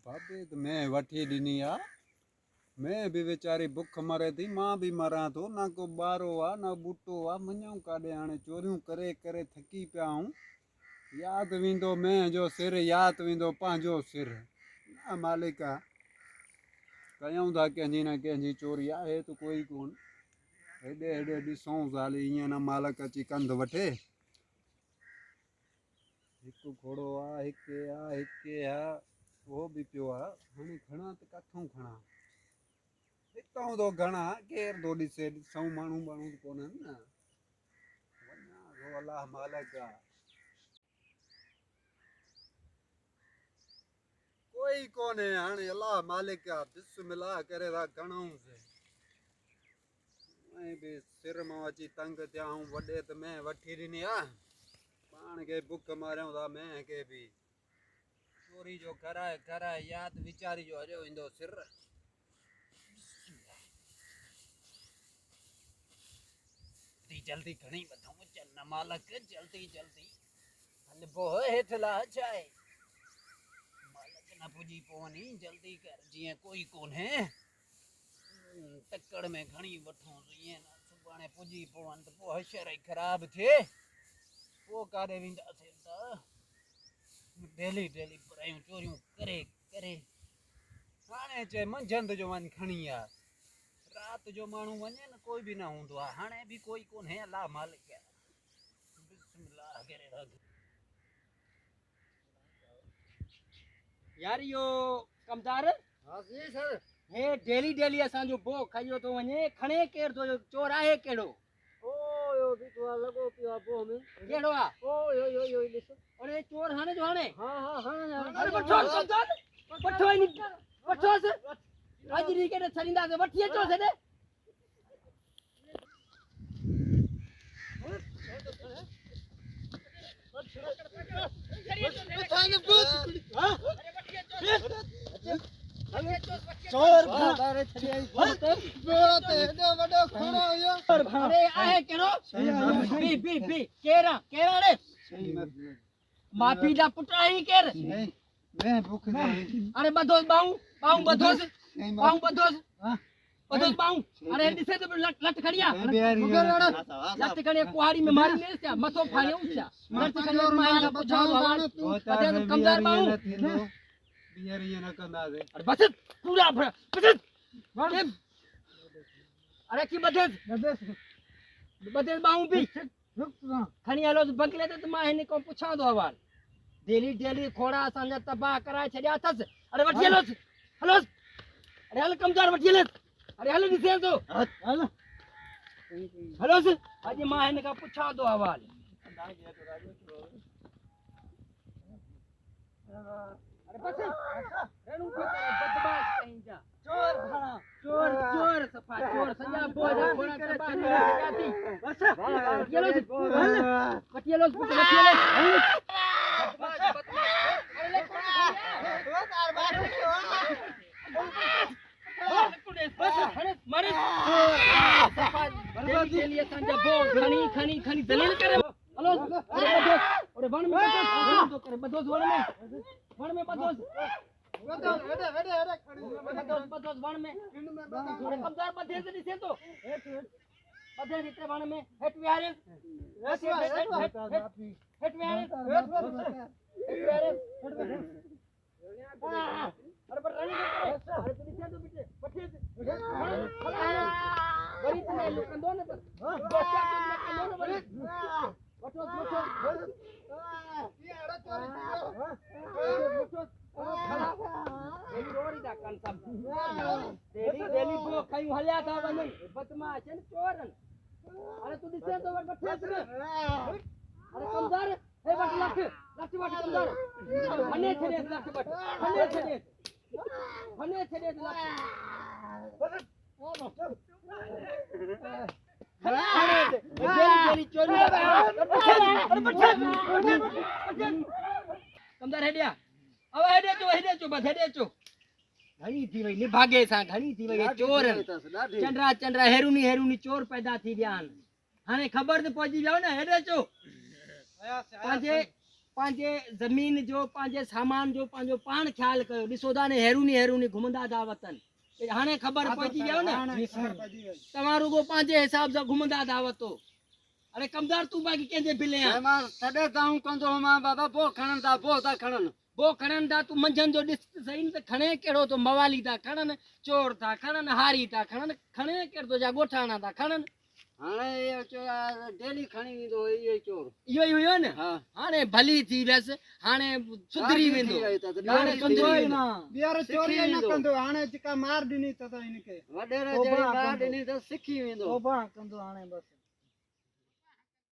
भाभी तो मैं वठी ॾिनी आहे मैं भी वेचारी बुख मरे थी मां भी मरां थो ना को ॿारो आहे ना बूटो आहे मञूं काॾे हाणे चोरियूं करे करे थकी पिया आहियूं यादि वेंदो मैं जो सिर यादि वेंदो पंहिंजो सिर ना मालिका कयूं था कंहिंजी न कंहिंजी चोरी आहे त कोई कोन हेॾे हेॾे ॾिसूं ज़ाली ईअं न मालिक अची कंधु वठे हिकु घोड़ो आहे हिकु आहे उहो बि पियो आहे हाणे खणा त किथां खणा हितां थो घणा केरु थो ॾिसे ॾिसूं माण्हू माण्हू कोन्हनि न वञा थो अलाह मालिक आहे कोई कोन्हे हाणे अलाह मालिक आहे बिस्मिल्लाह करे था खणूंसि ऐं बि सिर मां अची तंग थिया आहियूं वॾे त मैं वठी ॾिनी आहे पाण खे बुख मारियूं था मैं खे बि चोरी जो कराए कराए यादि वीचारी जो अॼु ईंदो सिर जल्दी घणी वधूं चल न मालिक जल्दी जल्दी हलिबो हेठि ला छाए मालिक न पुॼी पवनी जल्दी कर जीअं कोई कोन्हे तकड़ में घणी वठूं ईअं न सुभाणे पुॼी पवनि त पोइ हशर ई ख़राब थिए पोइ काॾे वेंदासीं त डेली डेली परायूं चोरियूं करे करे हाणे चए मंझंदि जो वञ खणी आ राति जो माण्हू वञे न कोई बि न हूंदो आहे हाणे बि कोई कोन्हे अलाह मालिक आहे बिस्मिल्लाह करे रख यार यो कमदार हाँ जी सर हे डेली डेली असांजो बो खाइयो तो वञे खणे केर तो चोर आहे केड़ो ओ यो भी तो लगो पियो बो में केड़ो आ ओ यो ॾिस अरे चोर हाणे जो हाणे हाँ हाँ हाँ अरे बठो कमदार बठो नी बठो से आज री के छरिंदा से वठी अचो से दे चोर भारे छरियाई बोलते एडो वडो खणो यो अरे आहे केड़ो बी बी बी केरा केरा रे माफी दा पुटा ही केर मैं भूख अरे बधोस बाऊ बाऊ बधोस बधोस बाऊ अरे दिसे तो लट खड़िया लट खड़िया कुहाड़ी में मारी ले क्या मथो फाड़ियो क्या लट खड़िया मार का पुछाओ बधे कमदार बाऊ बियर ये न कंदा से अरे बस पूरा बस अरे की बधेस बाऊ भी खणी हलो बंगले ते मां हिन को पुछां दो हवाल डेली डेली खोड़ा असांजा तबाह कराए छड़िया अथस अरे वठी हलोस हलोस अरे हल कमदार वठी हलोस अरे हल ॾिसे तो हल हलोस अॼु मां हिन खां पुछां थो हवाल अरे बस रेणु को बदमाश कहीं जा चोर भाड़ा चोर चोर सफा चोर सजा बोझ खोड़ा तबाह करे जाती बस चलो वठी हलोस खनी दलील करे हेलो अरे वन में तो करे बदोस वन में बदोस बदोस वन में थोड़े कमदार बदे से दिसे तो बदे इतने वन में हेट विहारे हेट विहारे अरे पर रानी अरे तू दिसे तो बेटे पठे बड़ी तने कंदो न तो क्या कंदो न बड़ी बठो ये अड़ा चोरी बठो रोड़ी दा कन सब डेली बो खाई हल्या था वने बदमाश है चोरन अरे तू दिसे तो बठे अरे कमदार हे बट लख बट कमदार हने छड़े लख बट हने छड़े लख कमदार हेडिया अब हेडे चो बस हेडे चो घणी थी वई निभागे सा घणी थी वई चोर चंद्रा हेरुनी चोर पैदा थी विया हाने खबर तो पहुंची जाओ ना हेडे चो पंहिंजे ज़मीन जो पंहिंजे सामान जो पंहिंजो पाण ख़्यालु कयो ॾिसो था ने हेरूनी घुमंदा था वतन हाणे ख़बर पइजी वियो न तव्हां रुगो पंहिंजे हिसाब सां घुमंदा था वतो अरे कमदार तूं बाक़ी कंहिंजे बिले ऐं मां तॾहिं गाऊं कंदो मां बाबा बो खणनि था बो था खणनि वो खणनि था तूं मंझंदि जो ॾिस त सही न त खणे कहिड़ो तो मवाली था खणनि चोर था खणनि हारी था खणनि खणे कहिड़ो तो जा ॻोठाणा था खणनि हाणे इहो डेली खणी वेंदो इहो ई चोर इहो ई हुयो न हा हाणे भली थी वियसि हाणे सुधरी वेंदो हाणे सुधरी वेंदो ॿीहर चोरी न कंदो हाणे जेका मार ॾिनी त हिनखे वॾेरे जहिड़ी मार ॾिनी त सिखी वेंदो तौबा कंदो हाणे बस